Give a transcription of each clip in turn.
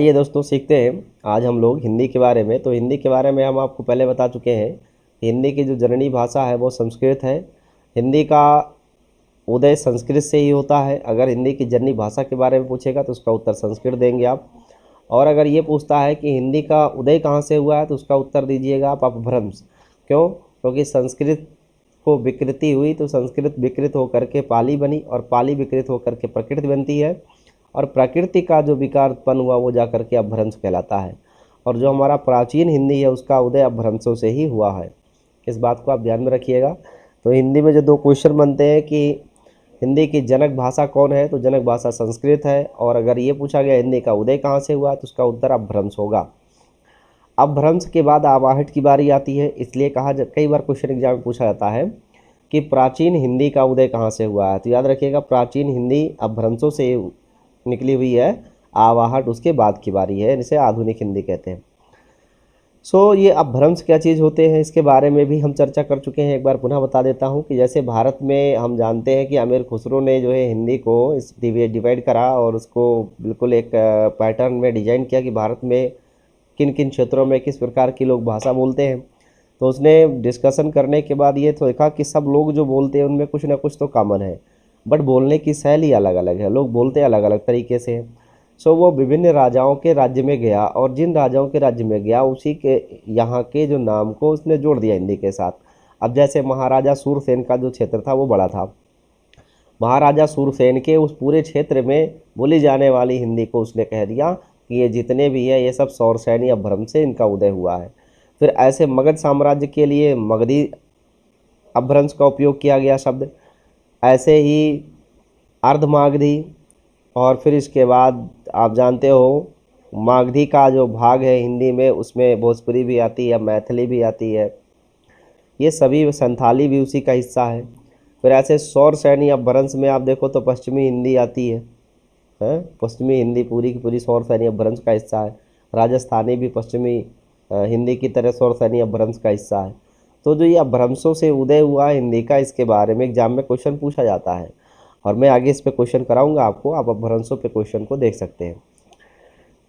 आइए दोस्तों सीखते हैं आज हम लोग हिंदी के बारे में। तो हिंदी के बारे में हम आपको पहले बता चुके हैं। हिंदी की जो जननी भाषा है वो संस्कृत है। हिंदी का उदय संस्कृत से ही होता है। अगर हिंदी की जननी भाषा के बारे में पूछेगा तो उसका उत्तर संस्कृत देंगे आप। और अगर ये पूछता है कि हिंदी का उदय कहाँ से हुआ है तो उसका उत्तर दीजिएगा आप अपभ्रंश। क्यों? क्योंकि संस्कृत को विकृति हुई तो संस्कृत विकृत होकर के पाली बनी और पाली विकृत होकर के प्रकृति बनती है और प्रकृति का जो विकार उत्पन्न हुआ वो जा करके अपभ्रंश कहलाता है। और जो हमारा प्राचीन हिंदी है उसका उदय अपभ्रंशों से ही हुआ है। इस बात को आप ध्यान में रखिएगा। तो हिंदी में जो दो क्वेश्चन बनते हैं कि हिंदी की जनक भाषा कौन है, तो जनक भाषा संस्कृत है। और अगर ये पूछा गया हिंदी का उदय कहाँ से हुआ तो उसका उत्तर अपभ्रंश होगा। अपभ्रंश के बाद आवाहट की बारी आती है। इसलिए कई बार क्वेश्चन एग्जाम में पूछा जाता है कि प्राचीन हिंदी का उदय कहाँ से हुआ है। तो याद रखिएगा प्राचीन हिंदी अपभ्रंशों से निकली हुई है, आवाहट उसके बाद की बारी है, जिसे आधुनिक हिंदी कहते हैं। ये अपभ्रंश क्या चीज़ होते हैं इसके बारे में भी हम चर्चा कर चुके हैं। एक बार पुनः बता देता हूं कि जैसे भारत में हम जानते हैं कि अमीर खुसरो ने जो है हिंदी को इस डिवाइड करा और उसको बिल्कुल एक पैटर्न में डिजाइन किया कि भारत में किन किन क्षेत्रों में किस प्रकार की लोग भाषा बोलते हैं। तो उसने डिस्कशन करने के बाद ये तो देखा कि सब लोग जो बोलते हैं उनमें कुछ ना कुछ तो कॉमन है, बट बोलने की शैली अलग अलग है, लोग बोलते अलग अलग तरीके से हैं। वो विभिन्न राजाओं के राज्य में गया और जिन राजाओं के राज्य में गया उसी के यहाँ के जो नाम को उसने जोड़ दिया हिंदी के साथ। अब जैसे महाराजा सूरसेन का जो क्षेत्र था वो बड़ा था, महाराजा सूरसेन के उस पूरे क्षेत्र में बोली जाने वाली हिंदी को उसने कह दिया कि ये जितने भी है ये सब सौरसैनी अपभ्रंश से इनका उदय हुआ है। फिर ऐसे मगध साम्राज्य के लिए मगधी अपभ्रंश का उपयोग किया गया शब्द, ऐसे ही अर्धमागधी, और फिर इसके बाद आप जानते हो मागधी का जो भाग है हिंदी में उसमें भोजपुरी भी आती है, मैथिली भी आती है, ये सभी संथाली भी उसी का हिस्सा है। फिर ऐसे सौरसैनी अपभ्रंश में आप देखो तो पश्चिमी हिंदी आती है, पश्चिमी हिंदी पूरी की पूरी सौरसैनी अपभ्रंश का हिस्सा है। राजस्थानी भी पश्चिमी हिंदी की तरह सौरसैनी अपभ्रंश का हिस्सा है। तो जो ये अपभ्रंशों से उदय हुआ है हिंदी का, इसके बारे में एग्जाम में क्वेश्चन पूछा जाता है और मैं आगे इस पे क्वेश्चन कराऊंगा आपको। आप अपभ्रंशों पे क्वेश्चन को देख सकते हैं।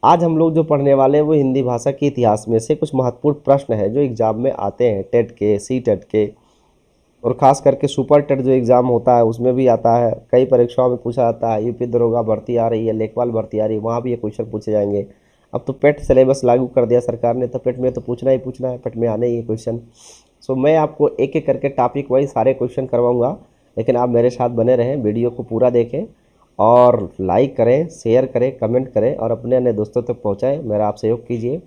आज हम लोग जो पढ़ने वाले हैं वो हिंदी भाषा के इतिहास में से कुछ महत्वपूर्ण प्रश्न है जो एग्जाम में आते हैं, टेट के, सी टेट के, और ख़ास करके सुपर टेट जो एग्ज़ाम होता है उसमें भी आता है। कई परीक्षाओं में पूछा जाता है। यूपी दरोगा भर्ती आ रही है, लेखपाल भर्ती आ रही है, वहाँ भी ये क्वेश्चन पूछे जाएंगे। अब तो पेट सिलेबस लागू कर दिया सरकार ने, तो पेट में तो पूछना ही पूछना है, पेट में आने ही क्वेश्चन। मैं आपको एक एक करके टॉपिक वाइज सारे क्वेश्चन करवाऊँगा, लेकिन आप मेरे साथ बने रहें, वीडियो को पूरा देखें और लाइक करें, शेयर करें, कमेंट करें और अपने अन्य दोस्तों तक पहुँचाएँ। मेरा आप सहयोग कीजिए,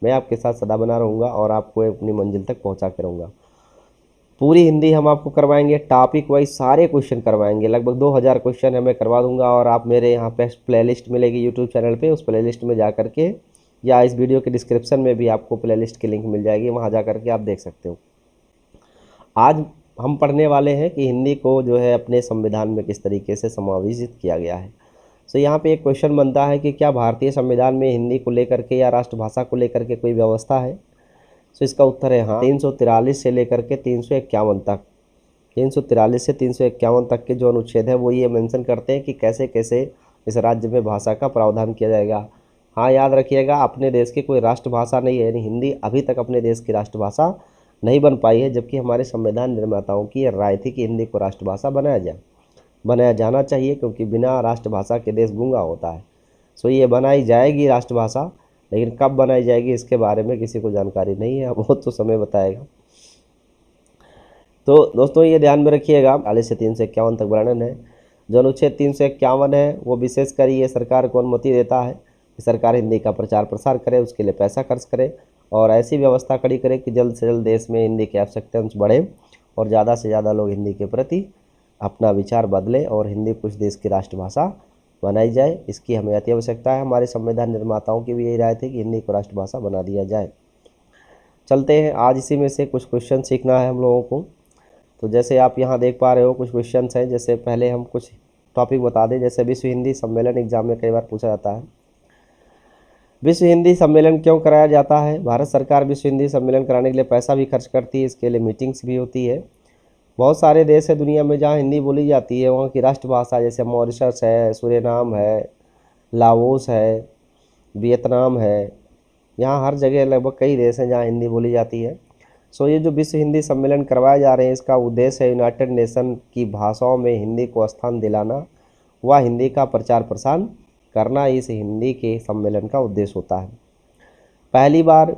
मैं आपके साथ सदा बना रहूँगा और आपको अपनी मंजिल तक पहुँचा के रहूँगा। पूरी हिंदी हम आपको करवाएंगे, टॉपिक वाइज सारे क्वेश्चन करवाएंगे, लगभग 2000 क्वेश्चन हमें करवा दूंगा। और आप मेरे यहाँ पे प्लेलिस्ट मिलेगी यूट्यूब चैनल पे, उस प्लेलिस्ट में जा करके या इस वीडियो के डिस्क्रिप्शन में भी आपको प्लेलिस्ट की लिंक मिल जाएगी, वहाँ जा करके आप देख सकते हो। आज हम पढ़ने वाले हैं कि हिंदी को जो है अपने संविधान में किस तरीके से समावेशित किया गया है। यहाँ पे एक क्वेश्चन बनता है कि क्या भारतीय संविधान में हिंदी को लेकर के या राष्ट्रभाषा को लेकर के कोई व्यवस्था है। इसका उत्तर है हाँ। 343 से लेकर के 351 तक, 343 से 351 तक के जो अनुच्छेद है वो ये मेंशन करते हैं कि कैसे कैसे इस राज्य में भाषा का प्रावधान किया जाएगा। हाँ, याद रखिएगा अपने देश की कोई राष्ट्रभाषा नहीं है, यानी हिंदी अभी तक अपने देश की राष्ट्रभाषा नहीं बन पाई है, जबकि हमारे संविधान निर्माताओं की यह राय थी कि हिंदी को राष्ट्रभाषा बनाया जाना चाहिए, क्योंकि बिना राष्ट्रभाषा के देश गूंगा होता है। ये बनाई जाएगी राष्ट्रभाषा, लेकिन कब बनाई जाएगी इसके बारे में किसी को जानकारी नहीं है, वो तो समय बताएगा। तो दोस्तों ये ध्यान में रखिएगा, 40 से 351 तक वर्णन है। जो अनुच्छेद 351 है वो विशेषकर ये सरकार को अनुमति देता है कि सरकार हिंदी का प्रचार प्रसार करे, उसके लिए पैसा खर्च करे और ऐसी व्यवस्था खड़ी करे कि जल्द से जल्द देश में हिंदी के एक्सेप्टेंस बढ़े और ज़्यादा से ज़्यादा लोग हिंदी के प्रति अपना विचार बदलें और हिंदी कुछ देश की राष्ट्रभाषा बनाई जाए। इसकी हमें अति आवश्यकता है। हमारे संविधान निर्माताओं की भी यही राय थी कि हिंदी को राष्ट्रभाषा बना दिया जाए। चलते हैं, आज इसी में से कुछ क्वेश्चन सीखना है हम लोगों को। तो जैसे आप यहाँ देख पा रहे हो कुछ क्वेश्चन हैं। जैसे पहले हम कुछ टॉपिक बता दें, जैसे विश्व हिंदी सम्मेलन एग्जाम में कई बार पूछा जाता है, विश्व हिंदी सम्मेलन क्यों कराया जाता है। भारत सरकार विश्व हिंदी सम्मेलन कराने के लिए पैसा भी खर्च करती है, इसके लिए मीटिंग्स भी होती है। बहुत सारे देश है दुनिया में जहाँ हिंदी बोली जाती है, वहाँ की राष्ट्रभाषा, जैसे मॉरिशस है, सूरीनाम है, लाओस है, वियतनाम है, यहाँ हर जगह लगभग कई देश हैं जहाँ हिंदी बोली जाती है। सो ये जो विश्व हिंदी सम्मेलन करवाए जा रहे हैं, इसका उद्देश्य है यूनाइटेड नेशन की भाषाओं में हिंदी को स्थान दिलाना व हिंदी का प्रचार प्रसार करना। इस हिंदी के सम्मेलन का उद्देश्य होता है। पहली बार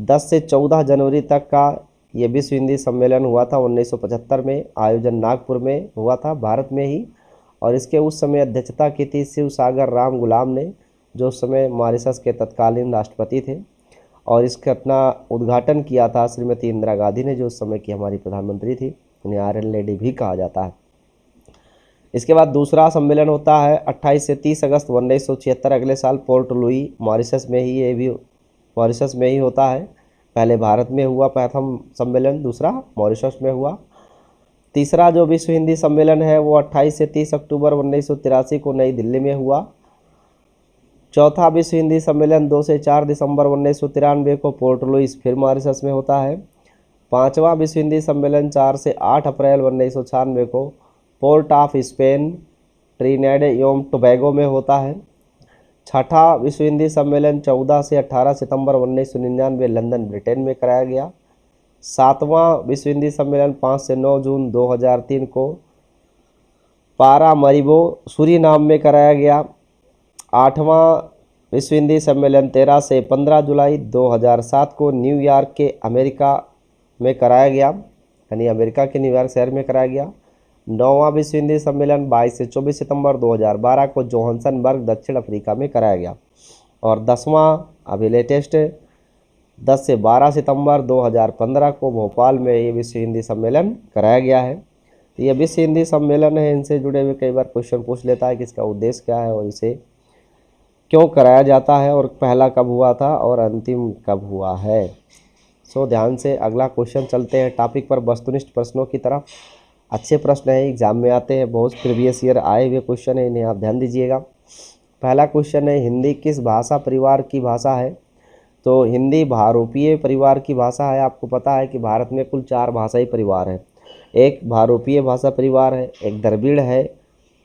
10 से 14 जनवरी तक का ये विश्व हिंदी सम्मेलन हुआ था 1975 में। आयोजन नागपुर में हुआ था, भारत में ही। और इसके उस समय अध्यक्षता की थी शिव सागर राम गुलाम ने, जो उस समय मॉरिशस के तत्कालीन राष्ट्रपति थे। और इसका अपना उद्घाटन किया था श्रीमती इंदिरा गांधी ने, जो उस समय की हमारी प्रधानमंत्री थी। उन्हें आयरन लेडी भी कहा जाता है। इसके बाद दूसरा सम्मेलन होता है 28 से 30 अगस्त 1976 अगले साल पोर्ट लुई मॉरिशस में ही, ये भी मॉरिशस में ही होता है। पहले भारत में हुआ प्रथम सम्मेलन, दूसरा मॉरिशस में हुआ। तीसरा जो विश्व हिंदी सम्मेलन है वो 28 से 30 अक्टूबर 1983 को नई दिल्ली में हुआ। चौथा विश्व हिंदी सम्मेलन 2 से 4 दिसंबर 1993 को पोर्ट लुइस फिर मॉरिशस में होता है। पांचवा विश्व हिंदी सम्मेलन 4 से 8 अप्रैल 1996 को पोर्ट ऑफ स्पेन ट्रिनिडेड एवं टोबैगो में होता है। छठा विश्व हिंदी सम्मेलन 14 से 18 सितंबर 1999 लंदन ब्रिटेन में कराया गया। सातवां विश्व हिंदी सम्मेलन 5 से 9 जून 2003 को पारामरिबो सूरीनाम में कराया गया। आठवां विश्व हिंदी सम्मेलन 13 से 15 जुलाई 2007 को न्यूयॉर्क के अमेरिका में कराया गया, यानी अमेरिका के न्यूयॉर्क शहर में कराया गया। नौवां विश्व हिंदी सम्मेलन 22 से 24 सितंबर 2012 को जोहान्सबर्ग दक्षिण अफ्रीका में कराया गया। और 10वां अभी लेटेस्ट 10 से 12 सितंबर 2015 को भोपाल में ये विश्व हिंदी सम्मेलन कराया गया है। तो ये विश्व हिंदी सम्मेलन है, इनसे जुड़े हुए कई बार क्वेश्चन पूछ लेता है कि इसका उद्देश्य क्या है और इसे क्यों कराया जाता है, और पहला कब हुआ था और अंतिम कब हुआ है। सो ध्यान से अगला क्वेश्चन चलते हैं टॉपिक पर, वस्तुनिष्ठ प्रश्नों की तरफ। अच्छे प्रश्न है, एग्जाम में आते हैं, बहुत प्रीवियस ईयर आए हुए क्वेश्चन है, इन्हें आप ध्यान दीजिएगा। पहला क्वेश्चन है, हिंदी किस भाषा परिवार की भाषा है? तो हिंदी भारोपीय परिवार की भाषा है। आपको पता है कि भारत में कुल 4 भाषाई परिवार हैं। एक भारोपीय भाषा परिवार है, एक द्रविड़ है,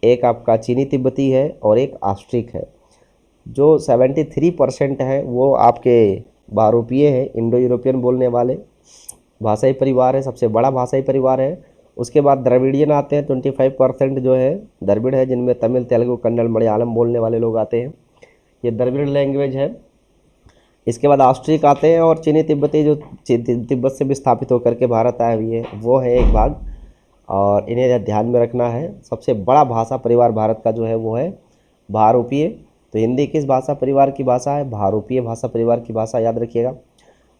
एक आपका चीनी तिब्बती है और एक ऑस्ट्रिक है। जो 73% है वो आपके भारोपीय है, इंडो यूरोपियन बोलने वाले भाषाई परिवार है, सबसे बड़ा भाषाई परिवार है। उसके बाद द्रविडियन आते हैं, 25% जो है द्रविड़ है, जिनमें तमिल, तेलुगु, कन्नड़, मलयालम बोलने वाले लोग आते हैं, ये द्रविड़ लैंग्वेज है। इसके बाद ऑस्ट्रिक आते हैं और चीनी तिब्बती, जो तिब्बत से विस्थापित होकर के भारत आए हुए हैं, वो है एक भाग, और इन्हें ध्यान में रखना है। सबसे बड़ा भाषा परिवार भारत का जो है वो है भारोपीय। तो हिंदी किस भाषा परिवार की भाषा है? भारोपीय भाषा परिवार की भाषा, याद रखिएगा।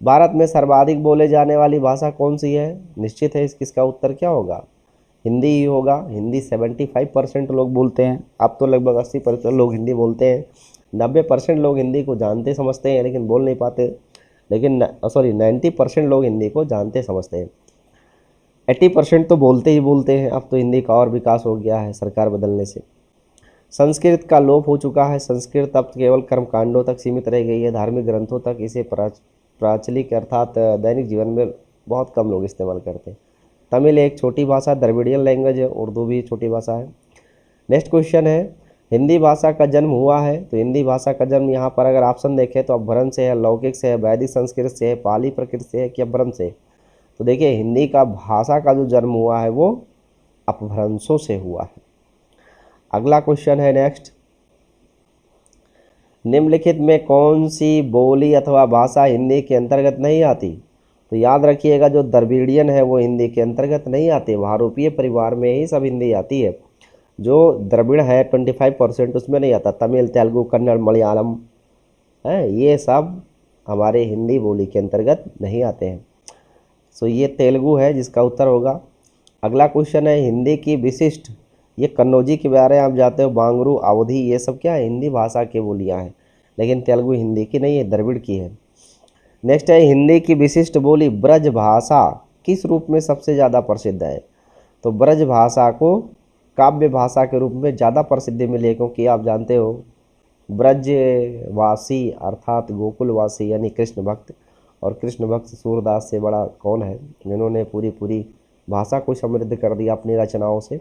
भारत में सर्वाधिक बोले जाने वाली भाषा कौन सी है? निश्चित है इसका उत्तर क्या होगा? हिंदी ही होगा। हिंदी 75% लोग बोलते हैं, अब तो लगभग 80% लोग हिंदी बोलते हैं। 90% लोग हिंदी को जानते समझते हैं लेकिन बोल नहीं पाते, लेकिन 90% लोग हिंदी को जानते समझते हैं। 80% तो बोलते ही बोलते हैं। अब तो हिंदी का और विकास हो गया है सरकार बदलने से। संस्कृत का लोप हो चुका है। संस्कृत अब केवल कर्मकांडों तक सीमित रह गई है, धार्मिक ग्रंथों तक इसे प्राचलिक अर्थात दैनिक जीवन में बहुत कम लोग इस्तेमाल करते हैं। तमिल एक छोटी भाषा, द्रविडियन लैंग्वेज है, उर्दू भी छोटी भाषा है। नेक्स्ट क्वेश्चन है, हिंदी भाषा का जन्म हुआ है? तो हिंदी भाषा का जन्म यहाँ पर अगर ऑप्शन देखें तो अपभ्रंश से है, लौकिक से है, वैदिक संस्कृत से है, पाली प्रकृत से है कि अपभ्रंश से? तो देखिए, हिंदी का भाषा का जो जन्म हुआ है वो अपभ्रंशों से हुआ है। अगला क्वेश्चन है नेक्स्ट, निम्नलिखित में कौन सी बोली अथवा भाषा हिंदी के अंतर्गत नहीं आती? तो याद रखिएगा, जो द्रविडियन है वो हिंदी के अंतर्गत नहीं आती, भारोपीय परिवार में ही सब हिंदी आती है। जो द्रविड़ है 25% उसमें नहीं आता, तमिल, तेलुगु, कन्नड़, मलयालम है, ये सब हमारे हिंदी बोली के अंतर्गत नहीं आते हैं। सो ये तेलुगु है जिसका उत्तर होगा। अगला क्वेश्चन है, हिंदी की विशिष्ट, ये कन्नौजी के बारे में आप जाते हो, बांगरू, अवधी, ये सब क्या है? हिंदी भाषा की बोलियां हैं, लेकिन तेलुगु हिंदी की नहीं है, द्रविड़ की है। नेक्स्ट है, हिंदी की विशिष्ट बोली ब्रज भाषा किस रूप में सबसे ज़्यादा प्रसिद्ध है? तो ब्रज भाषा को काव्य भाषा के रूप में ज़्यादा प्रसिद्धि मिली है, क्योंकि आप जानते हो ब्रजवासी अर्थात गोकुलवासी यानी कृष्ण भक्त, और कृष्ण भक्त सूरदास से बड़ा कौन है, जिन्होंने पूरी भाषा को समृद्ध कर दिया अपनी रचनाओं से।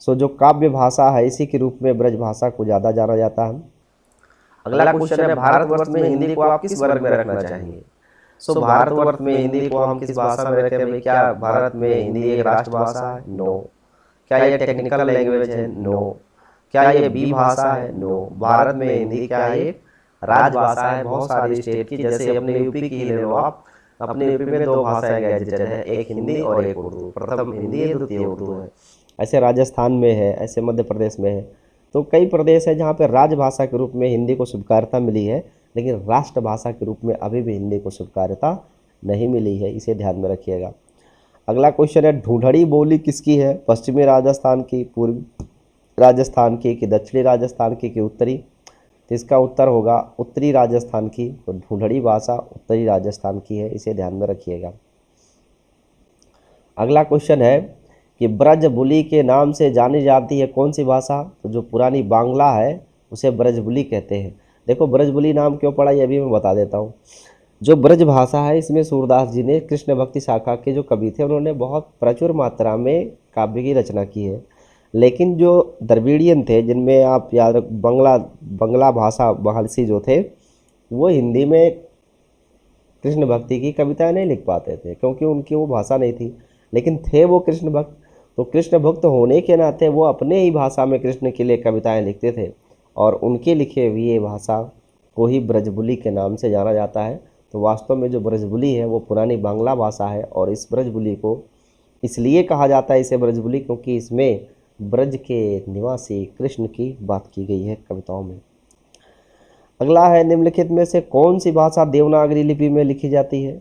सो जो काव्य भाषा है इसी के रूप में ब्रज भाषा को ज़्यादा जाना जाता है। अगला क्वेश्चन है भारतवर्ष में हिंदी को आप किस वर्ग में रखना चाहेंगे। सो भारतवर्ष में हिंदी को हम किस भाषा में रखें भाई, क्या भारत में हिंदी एक राष्ट्रभाषा है, नो। क्या ये टेक्निकल लैंग्वेज है, नो। क्या ये बी भाषा है, नो। भारत में हिंदी क्या है, एक राजभाषा है बहुत सारी स्टेट की, जैसे अपने यूपी की ले लो आप, अपने यूपी में दो भाषाएं गैजेटेड है, एक हिंदी और एक उर्दू, प्रथम हिंदी है द्वितीय उर्दू है। ऐसे राजस्थान में है, ऐसे मध्य प्रदेश में है। तो कई प्रदेश है जहाँ पे राजभाषा के रूप में हिंदी को स्वीकार्यता मिली है, लेकिन राष्ट्रभाषा के रूप में अभी भी हिंदी को स्वीकार्यता नहीं मिली है, इसे ध्यान में रखिएगा। अगला क्वेश्चन है ढूंढड़ी बोली किसकी है, पश्चिमी राजस्थान की, पूर्वी राजस्थान की, कि दक्षिणी राजस्थान की, कि उत्तरी। तो इसका उत्तर होगा उत्तरी राजस्थान की। तो ढूंढड़ी भाषा उत्तरी राजस्थान की है, इसे ध्यान में रखिएगा। अगला क्वेश्चन है कि ब्रजबुली के नाम से जानी जाती है कौन सी भाषा। तो जो पुरानी बांग्ला है उसे ब्रजबुली कहते हैं। देखो ब्रजबुली नाम क्यों पड़ा ये भी मैं बता देता हूँ। जो ब्रज भाषा है इसमें सूरदास जी ने कृष्ण भक्ति शाखा के जो कवि थे उन्होंने बहुत प्रचुर मात्रा में काव्य की रचना की है। लेकिन जो द्रविड़ियन थे, जिनमें आप याद रख बंगला भाषा भाषी जो थे, वो हिंदी में कृष्ण भक्ति की कविताएं नहीं लिख पाते थे क्योंकि उनकी वो भाषा नहीं थी। लेकिन थे वो कृष्ण भक्त, तो कृष्ण भक्त होने के नाते वो अपने ही भाषा में कृष्ण के लिए कविताएं लिखते थे और उनके लिखे हुई ये भाषा को ही ब्रजबुली के नाम से जाना जाता है। तो वास्तव में जो ब्रजबुली है वो पुरानी बांग्ला भाषा है और इस ब्रजबुली को इसलिए कहा जाता है इसे ब्रजबुली क्योंकि इसमें ब्रज के निवासी कृष्ण की बात की गई है कविताओं में। अगला है निम्नलिखित में से कौन सी भाषा देवनागरी लिपि में लिखी जाती है।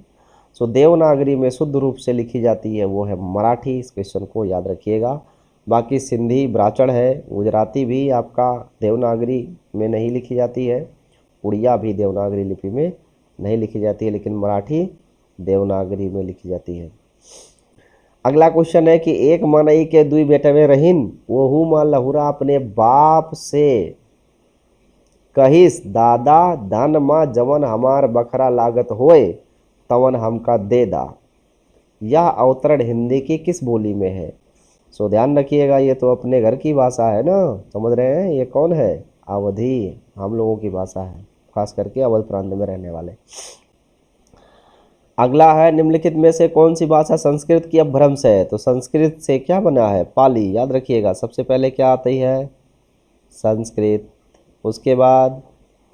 सो देवनागरी में शुद्ध रूप से लिखी जाती है वो है मराठी, इस क्वेश्चन को याद रखिएगा। बाकी सिंधी ब्राचड़ है, गुजराती भी आपका देवनागरी में नहीं लिखी जाती है, उड़िया भी देवनागरी लिपि में नहीं लिखी जाती है, लेकिन मराठी देवनागरी में लिखी जाती है। अगला क्वेश्चन है कि एक मनई के दुई बेटे में रहीन वहू माँ लहुरा अपने बाप से कहिस दादा धन माँ जवन हमार बखरा लागत होए तवन हमका दे दा। यह अवतरण हिंदी की किस बोली में है। सो ध्यान रखिएगा, ये तो अपने घर की भाषा है ना, समझ रहे हैं। ये कौन है, अवधी, हम लोगों की भाषा है, खास करके अवध प्रांत में रहने वाले। अगला है निम्नलिखित में से कौन सी भाषा संस्कृत की अपभ्रंश है। तो संस्कृत से क्या बना है, पाली, याद रखिएगा। सबसे पहले क्या आती है, संस्कृत, उसके बाद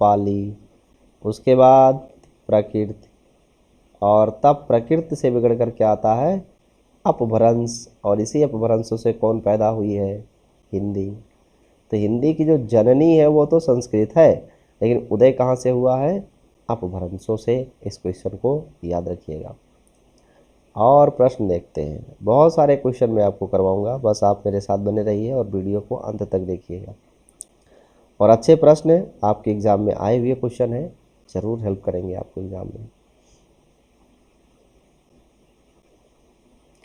पाली, उसके बाद प्राकृत, और तब प्रकृति से बिगड़ कर क्या आता है, अपभ्रंश। और इसी अपभ्रंशों से कौन पैदा हुई है, हिंदी। तो हिंदी की जो जननी है वो तो संस्कृत है, लेकिन उदय कहाँ से हुआ है, अपभ्रंशों से। इस क्वेश्चन को याद रखिएगा। और प्रश्न देखते हैं, बहुत सारे क्वेश्चन मैं आपको करवाऊंगा, बस आप मेरे साथ बने रहिए और वीडियो को अंत तक देखिएगा। और अच्छे प्रश्न आपके एग्ज़ाम में आए हुए क्वेश्चन हैं, ज़रूर हेल्प करेंगे आपको एग्ज़ाम में।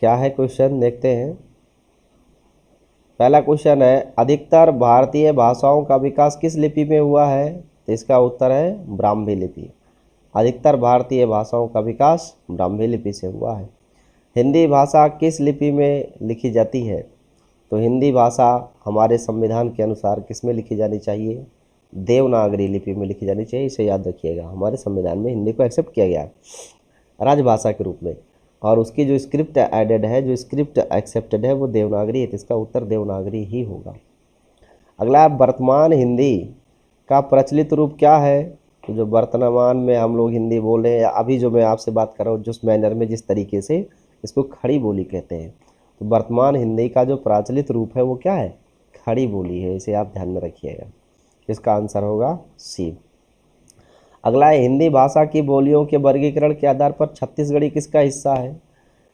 क्या है क्वेश्चन, देखते हैं। पहला क्वेश्चन है अधिकतर भारतीय भाषाओं का विकास किस लिपि में हुआ है। तो इसका उत्तर है ब्राह्मी लिपि। अधिकतर भारतीय भाषाओं का विकास ब्राह्मी लिपि से हुआ है। हिंदी भाषा किस लिपि में लिखी जाती है। तो हिंदी भाषा हमारे संविधान के अनुसार किस में लिखी जानी चाहिए, देवनागरी लिपि में लिखी जानी चाहिए, इसे याद रखिएगा। हमारे संविधान में हिंदी को एक्सेप्ट किया गया है राजभाषा के रूप में, और उसकी जो स्क्रिप्ट एडेड है, जो स्क्रिप्ट एक्सेप्टेड है वो देवनागरी है, तो इसका उत्तर देवनागरी ही होगा। अगला वर्तमान हिंदी का प्रचलित रूप क्या है। तो जो वर्तमान में हम लोग हिंदी बोल रहे हैं, या अभी जो मैं आपसे बात कर रहा हूँ, जिस मैनर में, जिस तरीके से, इसको खड़ी बोली कहते हैं। तो वर्तमान हिंदी का जो प्रचलित रूप है वो क्या है, खड़ी बोली है, इसे आप ध्यान में रखिएगा। इसका आंसर होगा सी। अगला है हिंदी भाषा की बोलियों के वर्गीकरण के आधार पर छत्तीसगढ़ी किसका हिस्सा है।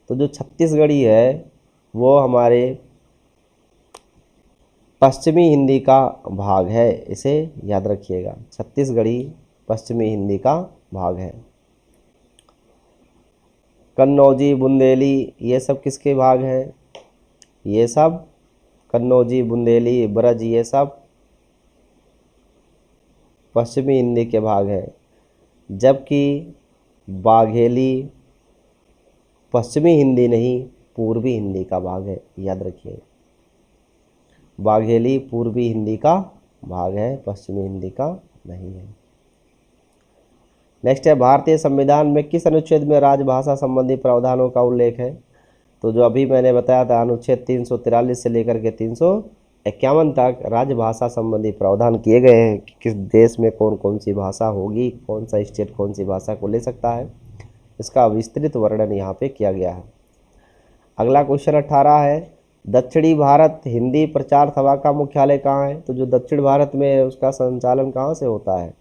तो जो छत्तीसगढ़ी है वो हमारे पश्चिमी हिंदी का भाग है, इसे याद रखिएगा। छत्तीसगढ़ी पश्चिमी हिंदी का भाग है। कन्नौजी, बुंदेली, ये सब किसके भाग हैं, ये सब कन्नौजी, बुंदेली, ब्रज, ये सब पश्चिमी हिंदी के भाग हैं। जबकि बाघेली पश्चिमी हिंदी नहीं, पूर्वी हिंदी का भाग है, याद रखिए। बाघेली पूर्वी हिंदी का भाग है, पश्चिमी हिंदी का नहीं है। नेक्स्ट है, भारतीय संविधान में किस अनुच्छेद में राजभाषा संबंधी प्रावधानों का उल्लेख है? तो जो अभी मैंने बताया था, अनुच्छेद 343 से लेकर के 351 तक राजभाषा संबंधी प्रावधान किए गए हैं कि किस देश में कौन कौन सी भाषा होगी, कौन सा स्टेट कौन सी भाषा को ले सकता है, इसका विस्तृत वर्णन यहाँ पे किया गया है। अगला क्वेश्चन 18 है, दक्षिणी भारत हिंदी प्रचार सभा का मुख्यालय कहाँ है? तो जो दक्षिण भारत में है उसका संचालन कहाँ से होता है?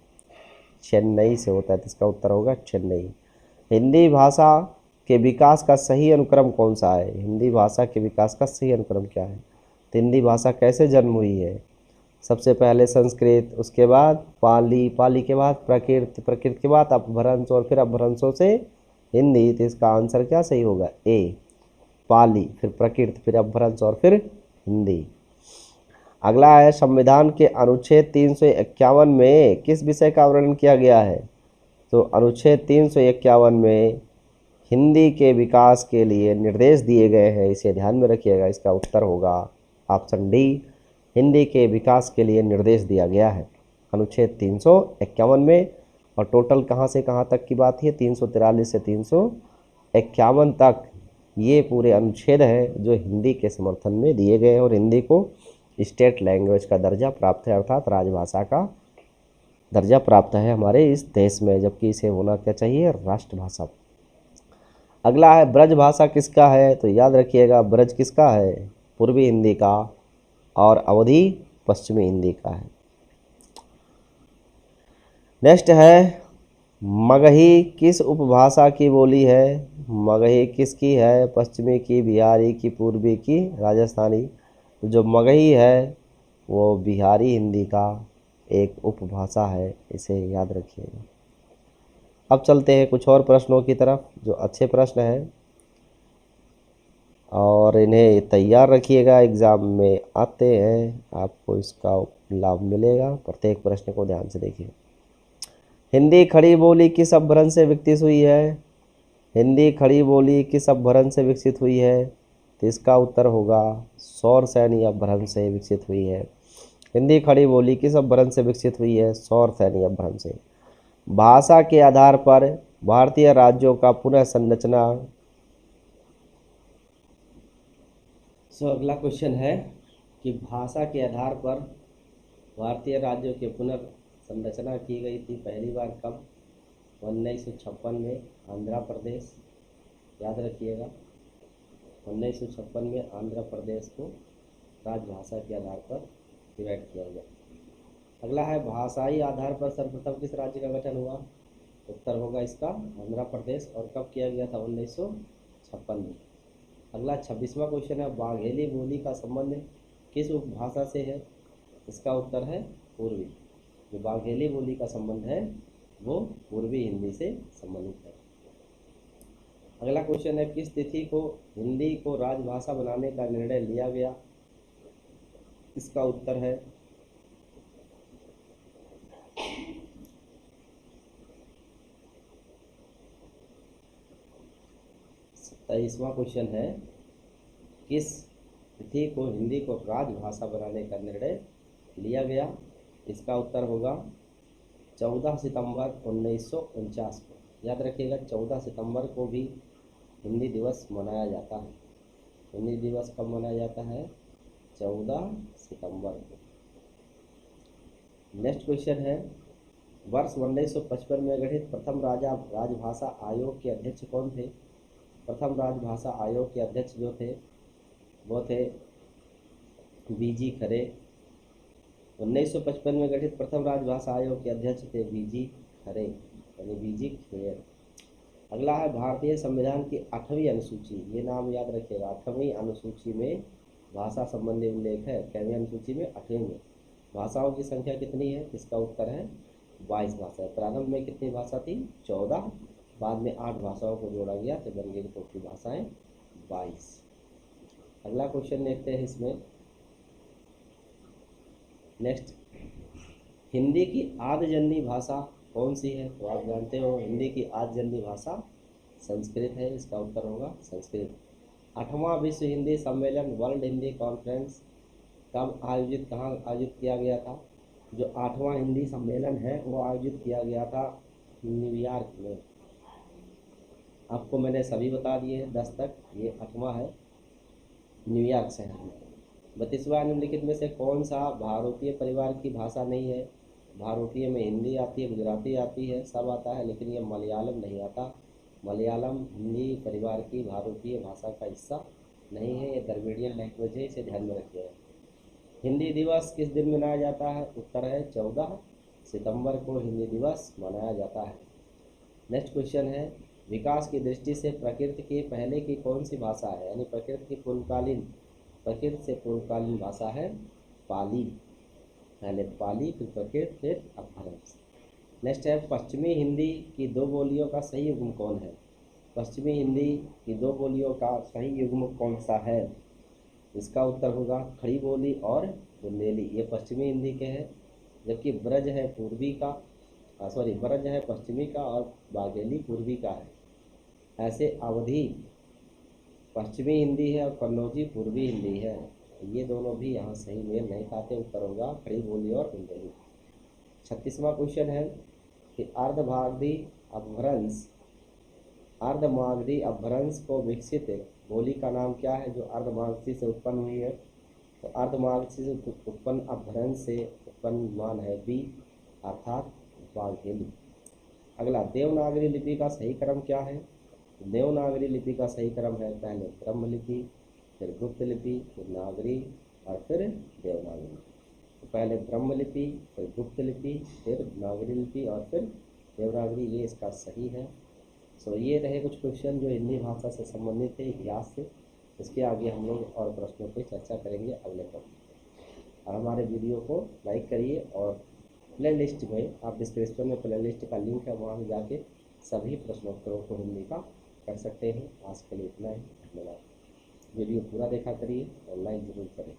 चेन्नई से होता है। तो इसका उत्तर होगा चेन्नई। हिंदी भाषा के विकास का सही अनुक्रम कौन सा है? हिंदी भाषा के विकास का सही अनुक्रम क्या है? तो हिंदी भाषा कैसे जन्म हुई है? सबसे पहले संस्कृत, उसके बाद पाली, पाली के बाद प्राकृत, प्राकृत के बाद अपभ्रंश और फिर अपभ्रंशों से हिंदी। तो इसका आंसर क्या सही होगा? ए, पाली, फिर प्राकृत, फिर अपभ्रंश और फिर हिंदी। अगला है, संविधान के अनुच्छेद 351 में किस विषय का वर्णन किया गया है? तो अनुच्छेद 351 में हिंदी के विकास के लिए निर्देश दिए गए हैं, इसे ध्यान में रखिएगा। इसका उत्तर होगा ऑप्शन डी, हिंदी के विकास के लिए निर्देश दिया गया है अनुच्छेद 351 में। और टोटल कहाँ से कहाँ तक की बात है? 343 से 351 तक ये पूरे अनुच्छेद हैं जो हिंदी के समर्थन में दिए गए हैं और हिंदी को स्टेट लैंग्वेज का दर्जा प्राप्त है, अर्थात राजभाषा का दर्जा प्राप्त है हमारे इस देश में, जबकि इसे होना क्या चाहिए? राष्ट्रभाषा। अगला है, ब्रज भाषा किसका है? तो याद रखिएगा, ब्रज किसका है? पूर्वी हिंदी का, और अवधी पश्चिमी हिंदी का है। नेक्स्ट है, मगही किस उपभाषा की बोली है? मगही किसकी है? पश्चिमी की, बिहारी की, पूर्वी की, राजस्थानी। तो जो मगही है वो बिहारी हिंदी का एक उपभाषा है, इसे याद रखिएगा। अब चलते हैं कुछ और प्रश्नों की तरफ जो अच्छे प्रश्न हैं, और इन्हें तैयार रखिएगा, एग्ज़ाम में आते हैं, आपको इसका लाभ मिलेगा। प्रत्येक प्रश्न को ध्यान से देखिए। हिंदी खड़ी बोली किस अपभ्रंश से विकसित हुई है? हिंदी खड़ी बोली किस अपभ्रंश से विकसित हुई है? तो इसका उत्तर होगा सौरसैनी अपभ्रंश से विकसित हुई है। हिंदी खड़ी बोली किस अपभ्रंश से विकसित हुई है? सौरसैनी अपभ्रंश से। भाषा के आधार पर भारतीय राज्यों का पुनः संरचना। अगला क्वेश्चन है कि भाषा के आधार पर भारतीय राज्यों की पुनर्संरचना की गई थी पहली बार कब? 1956 में आंध्र प्रदेश। याद रखिएगा, 1956 में आंध्र प्रदेश को राजभाषा के आधार पर डिवाइड किया गया। अगला है, भाषाई आधार पर सर्वप्रथम किस राज्य का गठन हुआ? उत्तर होगा इसका आंध्र प्रदेश। और कब किया गया था? 1956 में। अगला 26वां क्वेश्चन है, बाघेली बोली का संबंध किस उपभाषा से है? इसका उत्तर है पूर्वी। जो बाघेली बोली का संबंध है वो पूर्वी हिंदी से संबंधित है। अगला क्वेश्चन है, किस तिथि को हिंदी को राजभाषा बनाने का निर्णय लिया गया? इसका उत्तर है 27वां क्वेश्चन है, किस तिथि को हिंदी को राजभाषा बनाने का निर्णय लिया गया? इसका उत्तर होगा 14 सितंबर 1949 को। याद रखिएगा, 14 सितंबर को भी हिंदी दिवस मनाया जाता है। हिंदी दिवस कब मनाया जाता है? 14 सितंबर को। नेक्स्ट क्वेश्चन है, वर्ष 1955 में गठित प्रथम राजभाषा आयोग के अध्यक्ष कौन थे? प्रथम राजभाषा आयोग के अध्यक्ष जो थे वो थे बीजी खरे। 1955 में गठित प्रथम राजभाषा आयोग के अध्यक्ष थे बीजी खरे, यानी बीजी खेर। अगला है, भारतीय संविधान की 8वीं अनुसूची, ये नाम याद रखिएगा। 8वीं अनुसूची में भाषा संबंधी उल्लेख है। 8वीं अनुसूची में 8वीं में भाषाओं की संख्या कितनी है? इसका उत्तर है 22 भाषाएं। प्रारंभ में कितनी भाषा थी? 14, बाद में 8 भाषाओं को जोड़ा गया तो बन गई टोटल भाषाएं 22। अगला क्वेश्चन देखते हैं इसमें। नेक्स्ट, हिंदी की आद्यजन्मी भाषा कौन सी है? तो आप जानते हो हिंदी की आद्यजन्मी भाषा संस्कृत है। इसका उत्तर होगा संस्कृत। 8वां विश्व हिंदी सम्मेलन वर्ल्ड हिंदी कॉन्फ्रेंस कब आयोजित, कहाँ आयोजित किया गया था? जो 8वां हिंदी सम्मेलन है वो आयोजित किया गया था न्यूयॉर्क में। आपको मैंने सभी बता दिए हैं 10 तक, ये 8वां है न्यूयॉर्क शहर में। 32वां निम्नलिखित में से कौन सा भारतीय परिवार की भाषा नहीं है? भारतीय में हिंदी आती है, गुजराती आती है, सब आता है, लेकिन ये मलयालम नहीं आता। मलयालम हिंदी परिवार की भारतीय भाषा का हिस्सा नहीं है, ये द्रविडियन लैंग्वेज है, इसे ध्यान में रखिएगा। हिंदी दिवस किस दिन मनाया जाता है? उत्तर है 14 सितंबर को हिंदी दिवस मनाया जाता है। नेक्स्ट क्वेश्चन है, विकास की दृष्टि से प्रकृति के पहले की कौन सी भाषा है? यानी प्रकृति से पूर्वकालीन भाषा है पाली। पहले पाली, फिर प्रकृत, फिर अपभ्रंश। नेक्स्ट है, पश्चिमी हिंदी की दो बोलियों का सही युग्म कौन है? पश्चिमी हिंदी की दो बोलियों का सही युग्म कौन सा है? इसका उत्तर होगा खड़ी बोली और बुंदेली, ये पश्चिमी हिंदी के हैं। जबकि ब्रज है पूर्वी का, ब्रज है पश्चिमी का और बाघेली पूर्वी का है। ऐसे अवधी पश्चिमी हिंदी है और कन्नौजी पूर्वी हिंदी है। ये दोनों भी यहाँ सही मेल नहीं खाते, उत्तर होगा खड़ी बोली और बुंदेली। 36वां क्वेश्चन है कि अर्धमागधी अपभ्रंश को विकसित बोली का नाम क्या है, जो अर्धमागधी से उत्पन्न हुई है? तो अर्धमागधी से उत्पन्न अपभ्रंश से उत्पन्न मान है बी, अर्थात बाघेली। अगला, देवनागरी लिपि का सही क्रम क्या है? देवनागरी लिपि का सही क्रम है पहले ब्रह्मलिपि, फिर गुप्त लिपि, फिर नागरी और फिर देवनागरी। तो पहले ब्रह्मलिपि, फिर गुप्त लिपि, फिर नागरी लिपि और फिर देवनागरी, ये इसका सही है। सो ये रहे कुछ क्वेश्चन जो हिंदी भाषा से संबंधित थे, इतिहास से। इसके आगे हम लोग और प्रश्नों पर चर्चा करेंगे अगले प्रश्न। और हमारे वीडियो को लाइक करिए और प्ले लिस्ट में, आप डिस्क्रिप्शन में प्ले लिस्ट का लिंक है, वहाँ जाके सभी प्रश्नोत्तरों को हिंदी का कर सकते हैं। आज के लिए इतना ही, धन्यवाद। वीडियो पूरा देखा करिए और लाइक ज़रूर करें।